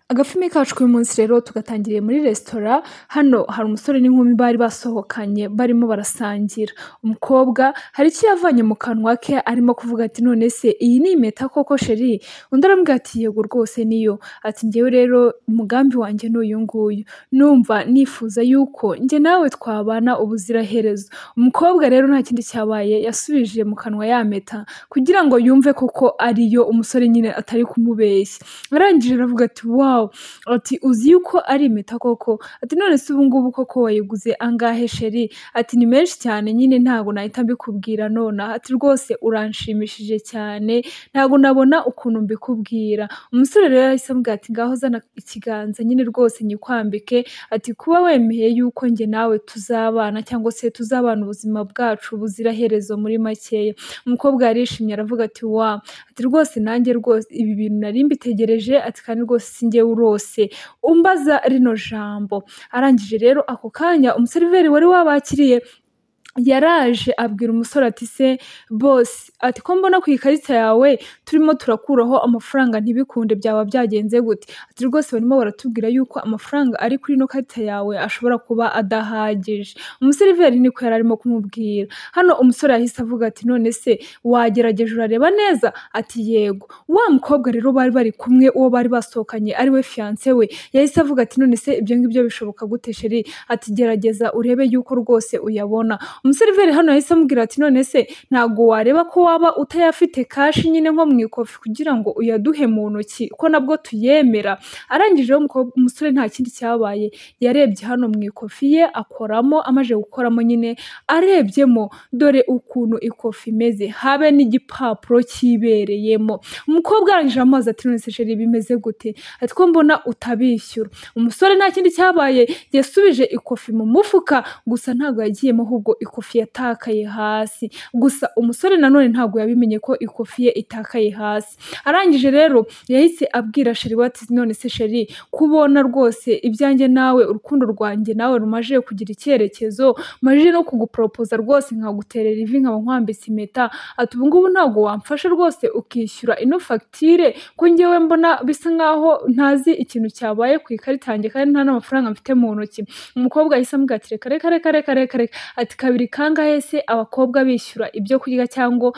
Agafilme kacu k'uyu munsi rero tugatangiriye muri resitora, hano hari umusore n'inkumi bari basohokanye barimo barasangira. Umukobwa hari icyo yavanye mu kanwa ke arimo kuvuga ati none se iyi ni impeta koko sheri? Undi aramubwira ati yego rwose niyo. Ati njyewe rero umugambi wanjye ni uyu nguyu. Numva nifuza yuko njye nawe twabana ubuziraherezo. Umukobwa rero nta kindi cyabaye yasubije mu kanwa ya mpeta kugira ngo yumve koko ariyo, umusore nyine atari kumubeshya. Arangije aravuga ati wow, ati uzi yuko ari impeta koko? Ati none se ubu ngubu koko wayiguze angahe sheri? Ati ni menshi cyane nyine ntabwo nahita mbikubwira nonaha. Ati rwose uranshimishije cyane ntabwo nabona ukuntu mbikubwira. Umusore rero yahise amubwira ati ngaho zana ikiganza nyine rwose nyikwambike. Ati kuba wemeye yuko njye nawe tuzabana cyangwa se tuzabana ubuzima bwacu buziraherezo muri makeya. Umukobwa yarishimye aravuga ati wa, ati rwose nanjye rwose ibi bintu nari mbitegereje, ati kandi rwose sinjye urose umbaza rino jambo. Arangije rero ako kanya umuseriveri wari wabakiriye yaraje abwira umusore ati se boss, ati ko mbona ku ikarita yawe turimo turakuraho amafaranga ntibikunde, byaba byagenze gute? Ati rwose barimo baratubwira yuko amafaranga ari kuri ino karita yawe ashobora kuba adahagije. Umuseriveri niko yari arimo kumubwira. Hano umusore yahise avuga ati none se wagerageje urareba neza? Ati yego. Wa mukobwa rero bari bari kumwe, uwo bari basohokanye ari we fiance we, yahise avuga ati none se ibyo ngibyo bishoboka gute sheri? Ati gerageza urebe yuko rwose uyabona. Umuseriveri hano yahise amubwira ati none se ntabwo wareba ko waba utayafite kashi nyine nko mu ikofi kugira ngo uyaduhe mu ntoki ko nabwo tuyemera? Arangije umusore nta kindi cyabaye yarebye hano mu ikofi ye akoramo, amaze gukoramo nyine arebyemo dore ukuntu ikofi imeze, habe n'igipapuro kibereyemo. Umukobwa arangije amazi ati none se sheri bimeze gute? Ati ko mbona utabishyura. Umusore nta kindi cyabaye yasubije ikofi mu mufuka, gusa ntabwo yagiyemo ahubwo ikofi yatakaye hasi. Gusa umusore nanone ntabwo yabimenye ko ikofi ye itakaye hasi. Arangije rero yahise abwira sheri we ati none se sheri kubona rwose ibyanjye nawe, urukundo rwanjye nawe rumaje kugira icyerekezo, maje no kuguporopoza rwose nkaguterera ivi nkaba nkwambitse impeta, ati ubu ngubu ntabwo wamfasha rwose ukishyura ino fagitire ko njyewe mbona bisa nkaho ntazi ikintu cyabaye ku ikarita yanjye kandi nta n'amafaranga mfite mu ntoki. Umukobwa yahise amubwira ati reka reka reka reka reka reka, ati kabiri kangahe se abakobwa bishyura ibyo kurya cyangwa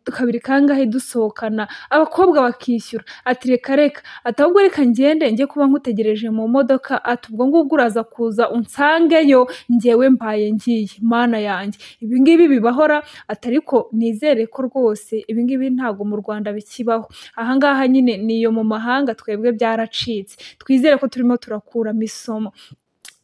kabiri kangahe dusohokana abakobwa bakishyura? Ati reka reka, ati ahubwo reka ngende njye kuba nkutegereje mu modoka, ati ubwo ngubwo uraza kuza unsangeyo njyewe mbaye ngiye. Mana yanjye ibi ngibi bibahora? Ati ariko nizere ko rwose ibi ngibi ntabwo mu Rwanda bikibaho, aha ngaha nyine niyo mu mahanga twebwe byaracitse, twizere ko turimo turakuramo isomo.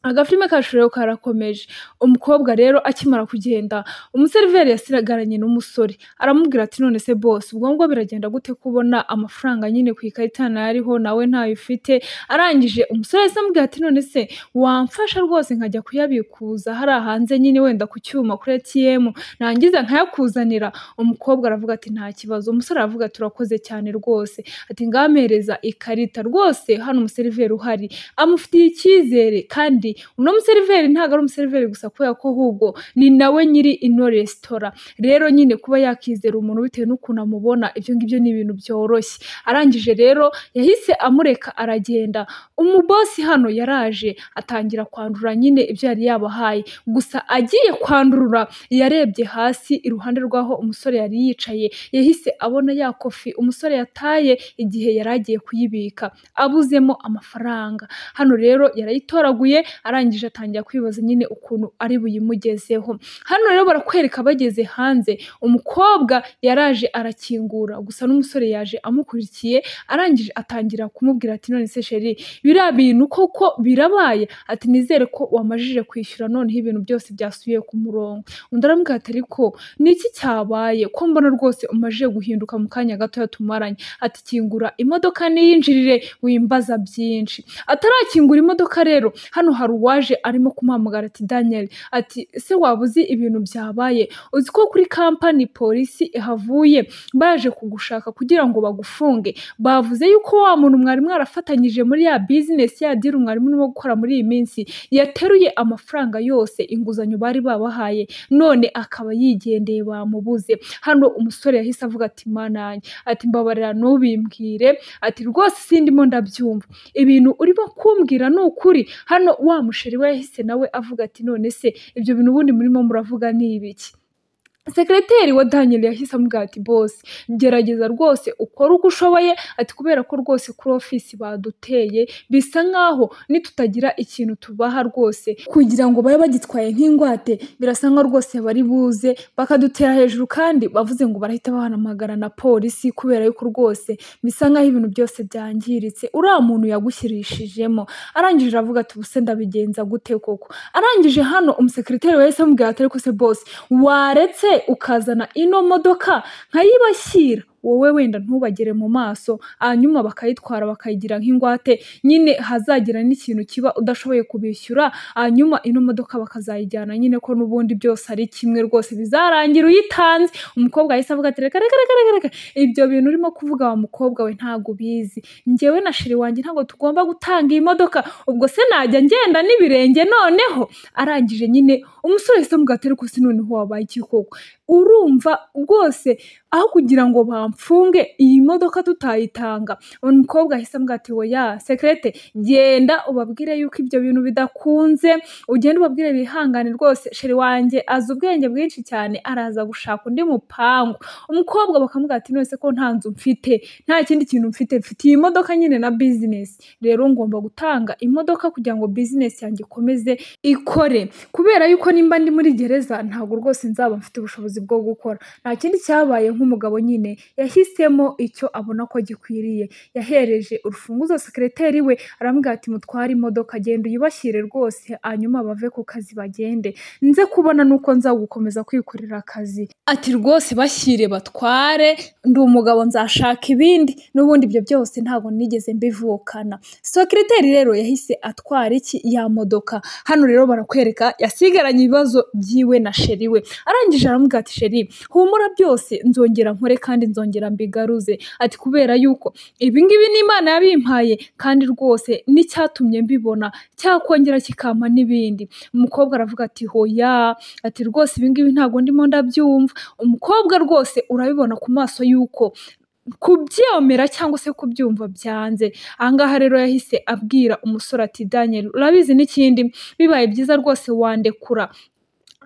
Agafilme kacu rero karakomeje. Umukobwa rero akimara kugenda, umuseriveri yasigaranye n'umusore aramubwira ati none se boss ubwo ngubwo biragenda gute kubona amafaranga nyine ku ikarita nariho nawe ntayo ufite? Arangije umusore yahise amubwira ati none se wamfasha rwose nkajya kuyabikuza hariya hanze nyine wenda ku cyuma kuri ATM nangiza nkayakuzanira? Umukobwa aravuga ati nta kibazo. Umusore aravuga ati urakoze cyane rwose, ati ngamereza ikarita. Rwose hano umuseriveri uhari amufitiye icyizere, kandi uno museriveri ntabwo ari umuseriveri gusa kubera ko ahubwo ni nawe nyiri ino resitora. Rero nyine kuba yakizera umuntu bitewe n'ukuntu amubona, ibyo ngibyo ni ibintu byoroshye. Arangije rero yahise amureka aragenda. Umubosi hano yaraje atangira kwandura nyine ibyo yari yabahaye, gusa agiye kwandurura yarebye hasi iruhande rw'aho umusore yari yicaye, yahise abona ya kofi umusore yataye igihe yari agiye kuyibika abuzemo amafaranga. Hano rero yarayitoraguye, arangije atangira kwibaza nyine ukuntu ari buyimugezeho. Hano rero barakwereka bageze hanze, umukobwa yaraje arakingura, gusa n'umusore yaje amukurikiye. Arangije atangira kumubwira ati none se sheri biriya bintu koko birabaye? Ati nizere ko wamajije kwishyura noneho ibintu byose byasubiye ku murongo. Undi aramubwira ati ariko ni iki cyabaye ko mbona rwose umajije guhinduka mu kanya gatoya tumaranye? Ati kingura imodoka niyinjirire wimbaza byinshi. Atarakingura imodoka rero hano hari hari uwaje arimo kumuhamagara ati Daniel ati ese waba uzi ibintu byabaye, uzi ko kuri kampani polisi ihavuye baje kugushaka kugira ngo bagufunge, bavuze yuko wa muntu mwari mwarafatanyije muri ya business ya deal mwari murimo gukora muri iyi minsi yateruye amafaranga yose inguzanyo bari babahaye none akaba yigendeye bamubuze. Hano umusore yahise avuga ati mananye ati mbabarira nubimbwire ati rwose sindimo ndabyumva ibintu urimo kumbwira ni ukuri. Hano wa musheri we yahise nawe avuga ati none se ibyo bintu ubundi murimo muravuga ni ibiki? Sekreteri wa Daniel yahise amubwira ati boss gerageza rwose ukora uko ushoboye ati kubera ko rwose kuri ofisi baduteye bisa nkaho nitutagira ikintu tubaha rwose kugira ngo babe bagitwaye nk'ingwate birasa nkaho rwose bari buze bakadutera hejuru kandi bavuze ngo barahita bahanamagara na polisi kubera yuko rwose bisa nkaho ibintu byose byangiritse uriya muntu yagushyirishijemo. Arangije avuga ati ubuse ndabigenza gute koko? Arangije hano umusekreteri wahise amubwira ati ariko se boss waretse ukazana ino modoka nkayibashyira wowe wenda ntubagere mu maso hanyuma bakayitwara bakayigira nk'ingwate nyine hazagira n'ikintu kiba udashoboye kubishyura hanyuma ino modoka bakazayijyana nyine ko n'ubundi byose ari kimwe rwose bizarangira uyitanze. Umukobwa yahise avuga ati reka ibyo bintu urimo kuvuga wa mukobwa we ntago bizi, njyewe na sheri wanjye ntago tugomba gutanga iyi modoka ubwo se najya ngenda n'ibirenge noneho. Arangije nyine umusore yahise amubwira ati ariko se noneho wabaye iki koko? Urumva rwose aho kugira ngo bamfunge iyi modoka tutayitanga. Umukobwa ahise amubwira ati oya sekrete genda ubabwire yuko ibyo bintu bidakunze, ugende ubabwire bihangane rwose sheri wanjye azi ubwenge bwinshi cyane araza gushaka undi mupangu. Umukobwa bakamubwira ati none se ko nta nzu mfite nta kindi kintu mfite iyi modoka nyine na business rero ngomba gutanga imodoka kugira ngo business yanjye ikomeze ikore kubera yuko nimba ndi muri gereza ntabwo rwose nzaba mfite ubushobozi bwo gukora. Nta kindi cyabaye nk'umugabo nyine yahisemo icyo abona ko gikwiriye, yahereje urufunguzo sekreteri we aramubwira ati mutware imodoka genda uyibashyire rwose hanyuma bave ku kazi bagende nze kubona nuko nza gukomeza kwikorera akazi. Ati rwose bashyire batware ndi umugabo nzashaka ibindi n'ubundi ibyo byose ntabwo nigeze mbivukana. Sekreteri rero yahise atwara iki ya modoka. Hano rero barakwereka yasigaranye ibibazo byiwe na sheri we. Arangije aramubwira ati sheri humura byose nzongera nkore kandi nzongera mbigaruze ati kubera yuko ibingibi n'Imana yabimpaye kandi rwose n'icyatumye mbibona cyakongera kikampa n'ibindi. Umukobwa aravuga ati hoya ati rwose ibingibi ntabwo ndimo ndabyumva. Umukobwa rwose urabibona ku maso yuko kubyemera cyangwa se kubyumva byanze. Ahangaha rero yahise abwira umusore ati Daniel urabizi n'ikindi bibaye byiza rwose wandekura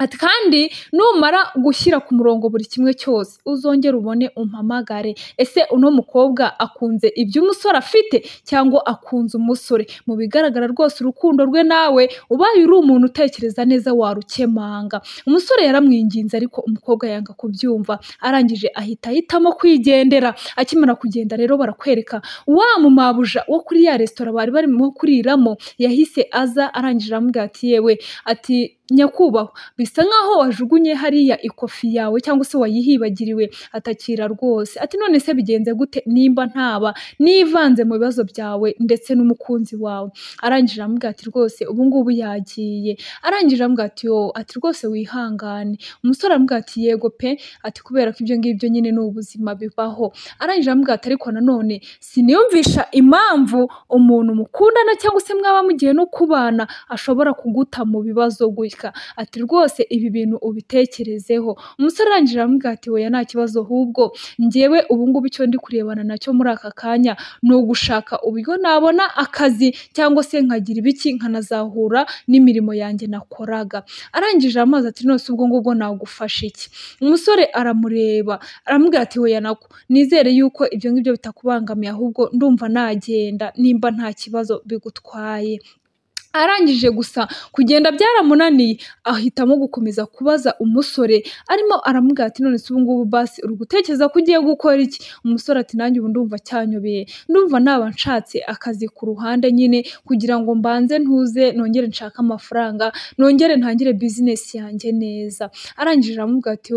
ati kandi numara gushyira ku murongo buri kimwe cyose uzongera ubone umpamagare. Ese uno mukobwa akunze ibyo umusore afite cyangwa akunze umusore? Mu bigaragara rwose urukundo rwe nawe ubaye uri umuntu utekereza neza warukemanga. Umusore yaramwinginze ariko umukobwa yanga kubyumva arangije ahitamo kwigendera. Akimara kugenda rero barakwereka wa mumabuja wo kuri ya resitora bari barimo kuriramo yahise aza arangije aramubwira ati yewe ati nyakubahwa bisa nkaho wajugunye hariya ikofi yawe cyangwa se wayihibagiriwe. Atakira rwose ati none se bigenze gute nimba ntaba nivanze mu bibazo byawe ndetse n'umukunzi wawe? Arangije aramubwira ati rwose ubu ngubu yagiye. Arangije aramubwira ati ati rwose wihangane. Umusore aramubwira ati yego pe ati kubera ko ibyo ngibyo nyine ni ubuzima bibaho. Arangije aramubwira ati ariko nanone siniyumvisha impamvu umuntu mukundana cyangwa se mwaba mugiye no kubana ashobora kuguta mu bibazo gutya. Ati rwose ibi bintu ubitekerezeho. Umusore arangije aramubwira ati oya nta kibazo ahubwo njyewe ubu ngubu icyo ndi kurebana nacyo muri aka kanya ni ugushaka uburyo nabona akazi cyangwa se nkagira ibiki nkanazahura n'imirimo yanjye nakoraga. Arangije amazi ati none ubwo ngubwo nagufasha iki? Umusore aramureba aramubwira ati oya nako nizere yuko ibyo ngibyo bitakubangamiye ahubwo ndumva nagenda nimba nta kibazo bigutwaye. Arangije gusa kugenda byaramunaniye ahitamo gukomeza kubaza umusore arimo aramubwira ati none se ubu ngubu basi uri gutekereza ko ugiye gukora iki? Umusore ati nanjye ubu ndumva cyanyobeye ndumva naba nshatse akazi ku ruhande nyine kugira ngo mbanze ntuze nongere nshaka amafaranga nongere ntangire business yanjye neza. Arangije aramubwira ati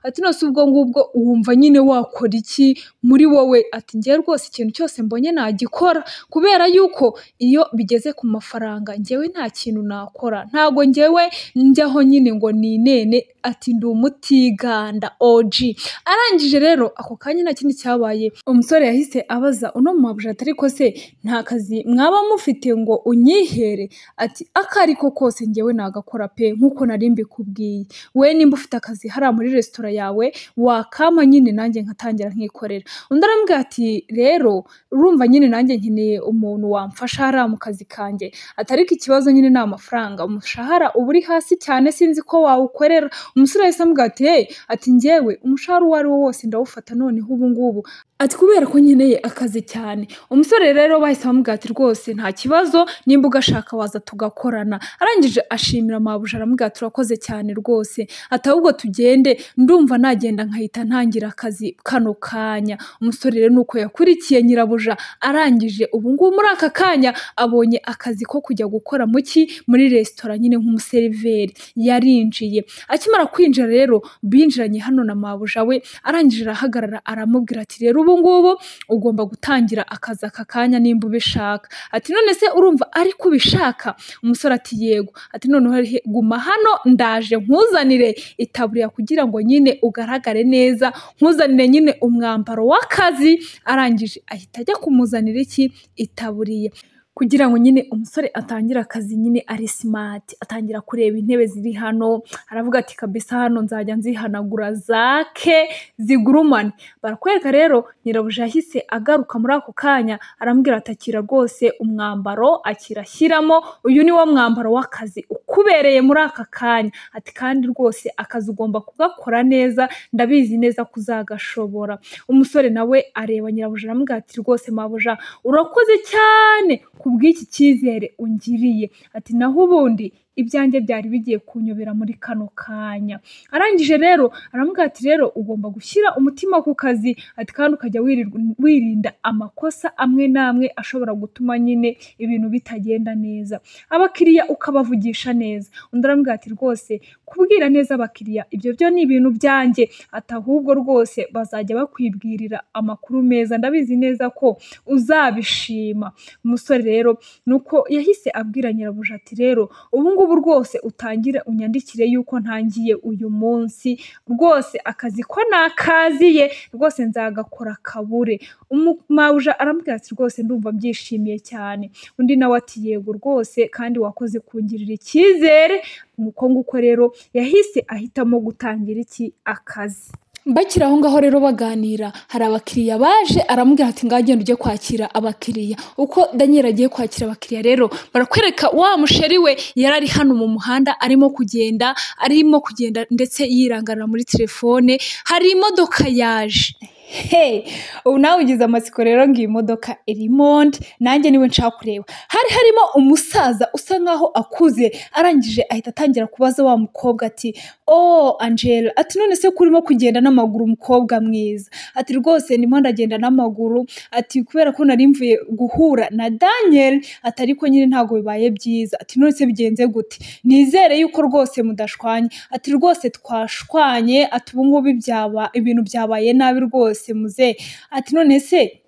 ati none se ubwo ngubwo wumva nyine wakora iki muri wowe? Ati ngiye rwose ikintu cyose mbonye nagikora kubera yuko iyo bigeze ku mafaranga amafaranga njyewe nta kintu nakora, ntago njyewe njyaho nyine ngo ninene, ati ndi umutiganda OG. Arangije rero ako kanya nta kindi cyabaye, umusore yahise abaza uno mabuja ati ariko se nta kazi mwaba mufite ngo unyihere? Ati akariko kose njyewe nagakora pe, nkuko nari mbikubwiye, we nimba ufite akazi hariya muri resitora yawe wakama nyine nanjye nkatangira nkikorera. Undi arambwira ati rero urumva nyine nanjye nkeneye umuntu wamfasha hariya mu kazi kanjye, ati ariko ikibazo nyine ni amafaranga, umushahara uba uri hasi cyane sinzi ko wawukorera. Umusore yahise amubwira ati hey, ati njyewe umushahara uwo ari wo wose ndawufata noneho ubu ngubu, ati kubera ko nkeneye akazi cyane. Umusore rero bahise bamubwira ati rwose nta kibazo nimba ugashaka waza tugakorana. Arangije ashimira mabuja aramubwira ati urakoze cyane rwose, ati ahubwo tugende ndumva nagenda nkahita ntangira akazi kano kanya. Umusore rero nuko yakurikiye nyirabuja, arangije ubu ngubu muri aka kanya abonye akazi ko kujya gukora muri resitora nyine nk'umuseriveri. Yarinjiye, akimara kwinjira rero binjiranye hano na mabuja we, arangije arahagarara aramubwira ati rero ubu ngubu ugomba gutangira akazi aka kanya nimba ubishaka. Ati none se urumva ariko ubishaka? Umusore ati yego. Ati noneho guma hano ndaje nkuzanire itaburiya kugira ngo nyine ugaragare neza, nkuzanire nyine umwambaro w'akazi. Arangije ahita ajya kumuzanira itaburiya kugira ngo nyine umusore atangire akazi nyine ari smart. Atangira kureba intebe ziri hano, aravuga ati kabisa hano nzajya nzihanagura zake zigurumane. Barakwereka rero nyirabuja yahise agaruka muri ako kanya, arambwira ati akira rwose umwambaro, akirashyiramo, uyu ni wo mwambaro w'akazi ukubereye muri aka kanya. Ati kandi rwose akazi ugomba kugakora neza, ndabizi neza kuzagashobora. Umusore nawe areba nyirabuja aramubwira ati rwose mabuja urakoze cyane kubw'iki cyizere ungiriye. Ati naho ubundi ibyanjye byari bigiye kunyobera muri kano kanya. Arangije rero aramubwira ati rero ugomba gushyira umutima ku kazi, ati kandi ukajya wirinda amakosa amwe n'amwe ashobora gutuma nyine ibintu bitagenda neza, abakiriya ukabavugisha neza. Undi aramubwira ati rwose kubwira neza abakiriya ibyo byo ni ibintu byanjye, ati ahubwo rwose bazajya bakwibwirira amakuru meza, ndabizi neza ko uzabishima. Umusore rero nuko yahise abwira nyirabuja ati rero ubu ngubu rwose utangire unyandikire yuko ntangiye uyu munsi, rwose akazi ko nakaziye rwose nzagakora kabure. Mabuja aramubwira ati rwose ndumva mbyishimiye cyane. Undi nawe ati yego rwose kandi wakoze kungirira icyizere. Nuko nguko rero yahise ahitamo gutangira akazi. Bakiri aho ngaho rero baganira, hari abakiriya baje, aramubwira ati ngaho genda ujye kwakira abakiriya. Uko Daniel agiye kwakira abakiriya rero barakwereka wa musheri we yari ari hano mu muhanda arimo kugenda ndetse yirangarira muri telefone, hari imodoka yaje. Hey, ubu nawe ugize amatsiko rero ngo iyi modoka Irimonde nanjye niwe nshaka kureba. Hari harimo umusaza usa nkaho akuze, arangije ahita atangira kubaza wa mukobwa ati oh Angela, ati none se kurimo kugenda n'amaguru umukobwa mwiza? Ati rwose ndimo ndagenda n'amaguru, ati kubera ko nari mvuye guhura na Daniel, ati ariko nyine ntago bibaye byiza. Ati none se bigenze gute? Nizere yuko rwose mudashwanye. Ati rwose twashwanye, ati ubu ngubu ibintu byabaye nabi rwose muze. Ati none se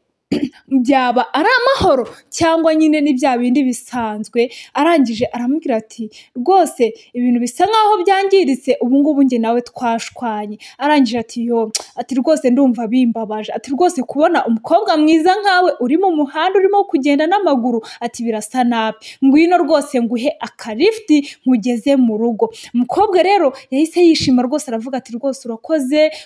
byaba ari amahoro cyangwa nyine ni bya bindi bisanzwe? Arangije aramubwira ati rwose ibintu bisa nkaho byangiritse, ubu ngubu njye nawe twashwanye. Arangije ati yo, ati rwose ndumva bimbabaje, ati rwose kubona umukobwa mwiza nkawe uri mu muhanda urimo kugenda n'amaguru, ati birasa nabi, ngwino rwose nguhe akarifti nkugeze mu rugo. Umukobwa rero yahise yishima rwose, aravuga ati rwose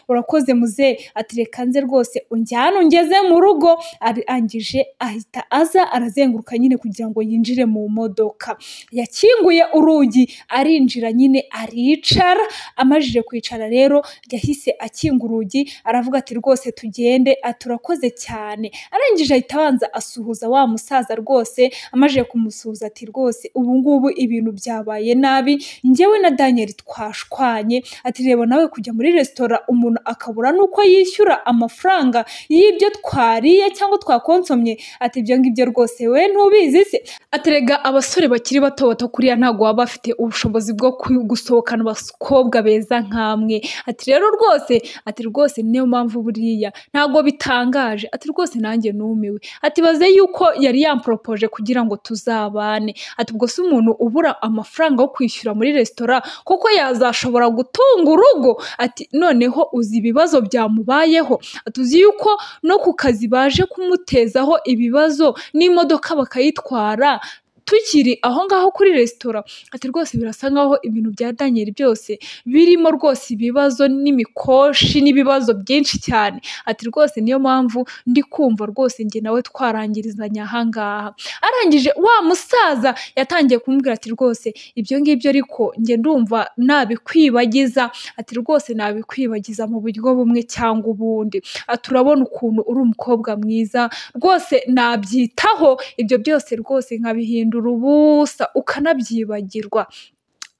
urakoze muze, ati reka nze rwose unjyane ungeze mu rugo. Arangije ahita aza arazenguruka nyine kugira ngo yinjire mu modoka. Yakinguye urugi arinjira nyine aricara. Amajije kwicara rero yahise akinga urugi, aravuga ati rwose tugende, ati urakoze cyane. Arangije ahita abanza asuhuza wa musaza rwose. Amajije kumusuhuza ati rwose ubu ngubu ibintu byabaye nabi, njyewe na Daniel twashwanye. Ati reba nawe kujya muri resitora umuntu akabura nuko yishyura amafaranga y'ibyo twariye cyangwa twakonsomye, ati ibyo ngibyo rwose we ntubizi se. Ati rega abasore bakiri bato bato kuriya ntabwo baba bafite ubushobozi bwo gusohokana abakobwa beza nkamwe. Ati rero rwose, ati rwose niyo mpamvu buriya ntabwo bitangaje. Ati rwose nanjye numiwe. Ati baze yuko yari yamporopoje kugira ngo tuzabane. Ati ubwo se umuntu ubura amafaranga yo kwishyura muri resitora kuko yazashobora gutunga urugo. Ati noneho uzi ibibazo byamubayeho. Ati uzi yuko no ku kazi baje kumutezaho ibibazo n'imodoka bakayitwara tukiri aho ngaho kuri resitora. Ati rwose birasa nkaho ibintu bya Daniel byose birimo rwose ibibazo n'imikoshi n'ibibazo byinshi cyane. Ati rwose niyo mpamvu ndi kumva rwose njye nawe twarangirizanya aha ngaha. Arangije wa musaza yatangiye kumubwira ati rwose ibyo ngibyo ariko njye ndumva nabikwibagiza. Ati rwose nabikwibagiza mu buryo bumwe cyangwa ubundi. Ati urabona ukuntu uri umukobwa mwiza rwose nabyitaho ibyo byose rwose nkabihindura ubusa ukanabyibagirwa.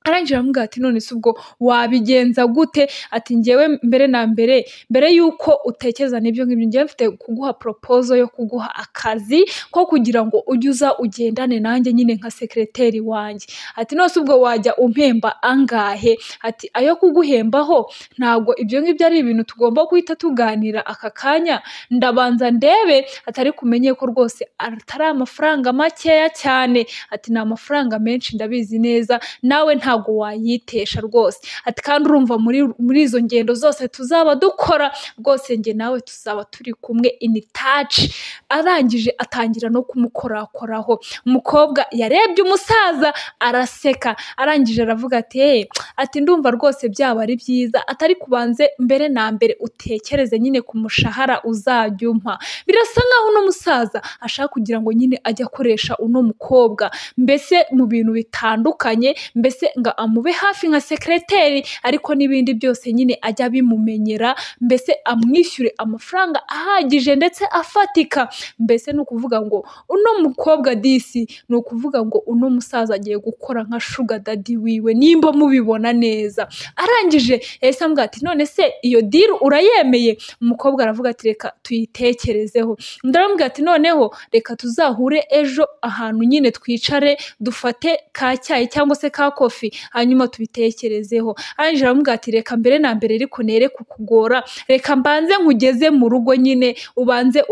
Arangije aramubwira ati none se ubwo wabigenza gute? Ati njyewe mbere yuko utekereza n'ibyo ngibyo njyewe mfite kuguha proposal yo kuguha akazi ko kugira ngo ujye uza ugendane nanjye nyine nka sekreteri wanjye. Ati none se ubwo wajya umpemba angahe? Ati ayo kuguhembaho ntabwo ibyo ngibyo ari ibintu tugomba guhita tuganira aka kanya, ndabanza ndebe. Atari kumenye ko rwose atari amafaranga makeya cyane. Ati ni amafaranga menshi ndabizi neza, nawe ntabwo wayitesha rwose. Ati kandi urumva muri izo ngendo zose tuzaba dukora rwose njye nawe tuzaba turi kumwe in touch. Arangije atangira no kumukorakoraho. Umukobwa yarebye umusaza araseka. Arangije aravuga ati ati ndumva rwose byaba ari byiza, atari kubanze mbere na mbere utekereze nyine ku mushahara uzajya umpa. Birasa nkaho uno musaza ashaka kugira ngo nyine ajye akoresha uno mukobwa mbese mu bintu bitandukanye, mbese nga amube hafi nka sekreteri, ariko n'ibindi byose nyine ajya bimumenyera, mbese amwishyure amafaranga ahagije ndetse afatika. Mbese ni ukuvuga ngo uno mukobwa disi, ni ukuvuga ngo uno musaza agiye gukora nka sugar daddy wiwe nimba mubibona neza. Arangije yahise amubwira ati none se iyo deal urayemeye? Umukobwa aravuga ati reka tuyitekerezeho. Ndaramubwira ati noneho reka tuzahure ejo ahantu nyine twicare dufate ka cyayi cyangwa se ka kofi hanyuma tubitekerezeho. Arangije aramubwira ati reka mbere na mbere ariko nere kukugora, reka mbanze nkugeze mu rugo nyine ubanze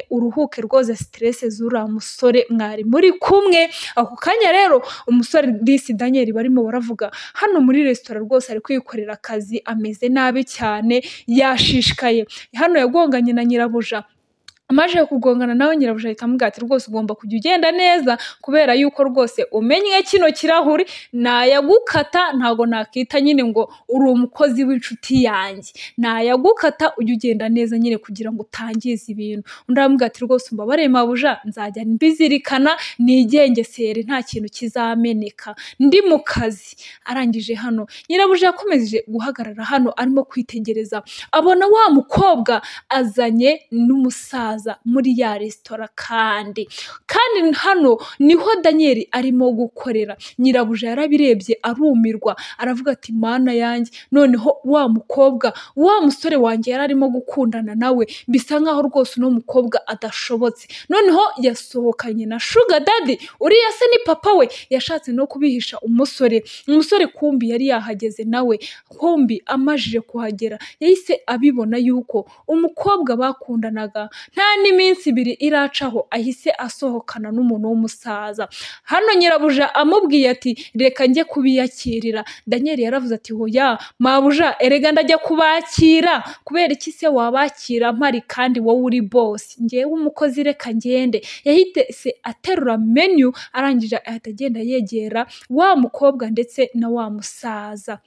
uruhuke rwose stress z'uriya musore mwari muri kumwe. Ako kanya rero umusore disi Daniel barimo baravuga hano muri resitora rwose ari kwikorera akazi, ameze nabi cyane, yashishikaye. Hano yagonganye na nyirabuja. Amaje kugongana nawe nyirabuja ahita amubwira ati rwose ugomba kujya ugenda neza kubera yuko rwose umenye kino kirahuri nayagukata, ntago nakita nyine ngo uri umukozi w'inshuti yanjye, nayagukata ujye ugenda neza nyine kugira ngo utangize ibintu. Undi aramubwira ati rwose umbabare mabuja, nzajya mbizirikana nigengesere nta kintu kizameneka ndi mu kazi. Arangije hano nyirabuja yakomeje guhagarara hano arimo kwitegereza, abona wa mukobwa azanye n'umusaza muri ya resitora kandi hano niho Daniel arimo gukorera. Nyirabuja yarabirebye arumirwa, aravuga ati mana yanjye, noneho wa mukobwa wa musore wanjye yari arimo gukundana nawe bisa nkaho rwose uno mukobwa adashobotse, noneho yasohokanye na sugar daddy. Uriya se ni papa we, yashatse no kubihisha umusore kumbi yari yahageze nawe. Kumbi amajije kuhagera yahise abibona yuko umukobwa bakundanaga nta n'iminsi 2 iracaho ahise asohokana n'umuntu w'umusaza. Hano nyirabuja amubwiye ati reka njye kubiyakirira. Daniel yaravuze ati hoya mabuja, erega ndajya kubakira. Kubera iki se wabakira mpari kandi wowe uri boss, ngewe umukozi reka ngende. Yahise aterura menu, arangije ahita agenda yegera wa mukobwa ndetse na wa musaza.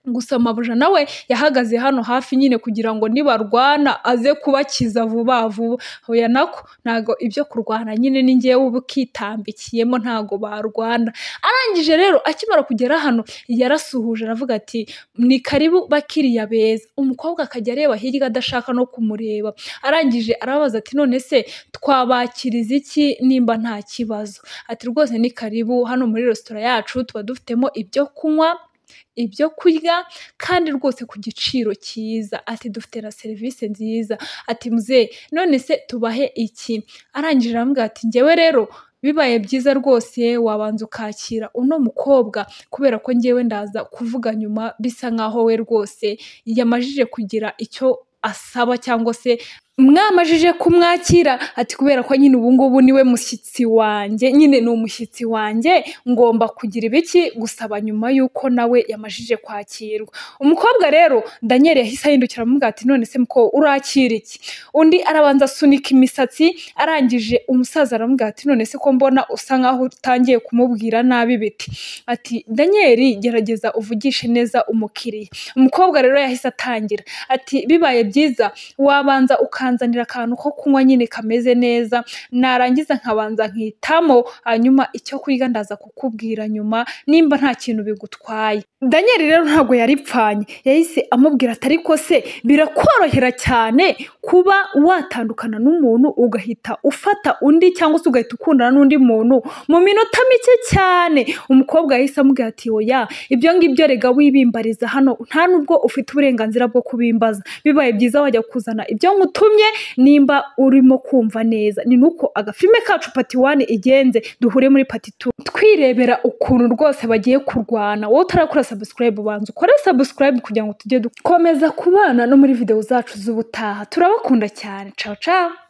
Gusa mabuja nawe yahagaze hano hafi nyine kugira ngo nibarwana aze kubakiza vuba vuba. Hoya nako ntago ibyo kurwana nyine ni ngewe ubukitambikiyemo, ntago barwana. Arangije rero akimara kugera hano yarasuhuje aravuga ati ni karibu bakiriya beza. Umukobwa akajya areba hirya adashaka no kumureba. Arangije arabaza ati none se twabakiriza iki nimba nta kibazo? Ati rwose ni karibu hano muri resitora yacu tuba dufitemo ibyo kunywa ibyo kurya kandi rwose ku giciro cyiza, ati dufite na serivisi nziza, ati muzehe none se tubahe iki? Arangije arambwira ati njyewe rero bibaye byiza rwose wabanza ukakira uno mukobwa kubera ko njyewe ndaza kuvuga nyuma bisa nkaho we rwose yamajije kugira icyo asaba cyangwa se mwamajije kumwakira, ati kubera ko nyine ubu ngubu niwe mushyitsi wanjye, nyine ni umushyitsi wanjye ngomba kugira ibiki gusaba nyuma y'uko nawe yamajije kwakirwa. Umukobwa rero Daniel yahise ahindukira aramubwira ati none se muko urakira iki? Undi arabanza asunika imisatsi, arangije umusaza aramubwira ati none se ko mbona usa nkaho utangiye kumubwira nabi biti? Ati Daniel gerageza uvugishe neza umukiriya. Umukobwa rero yahise atangira ati bibaye byiza wabanza ukanzanira akantu ko kunywa nyine kameze neza, narangiza nkabanza nkitamo, hanyuma icyo kurya ndaza kukubwira nyuma nimba nta kintu bigutwaye. Daniel rero ntabwo yaripfanye, yahise amubwira ati ariko se birakorohera cyane kuba watandukana n'umuntu ugahita ufata undi cyangwa se ugahita ukundana n'undi muntu mu minota mike cyane? Umukobwa yahise amubwira ati oya, ibyo ngibyo rega wibimbariza hano, nta nubwo ufite uburenganzira bwo kubimbaza, bibaye byiza wajya kuzana ibyo ngutumye nimba urimo kumva neza. Ni nuko agafilme kacu part 1 igenze, duhure muri part 2 twirebera ukuntu rwose bagiye kurwana. Wowe utarakora subscribe banza ukore subscribe kugira ngo tujye dukomeza kubana no muri video zacu z'ubutaha. Turabakunda cyane. Ciao ciao.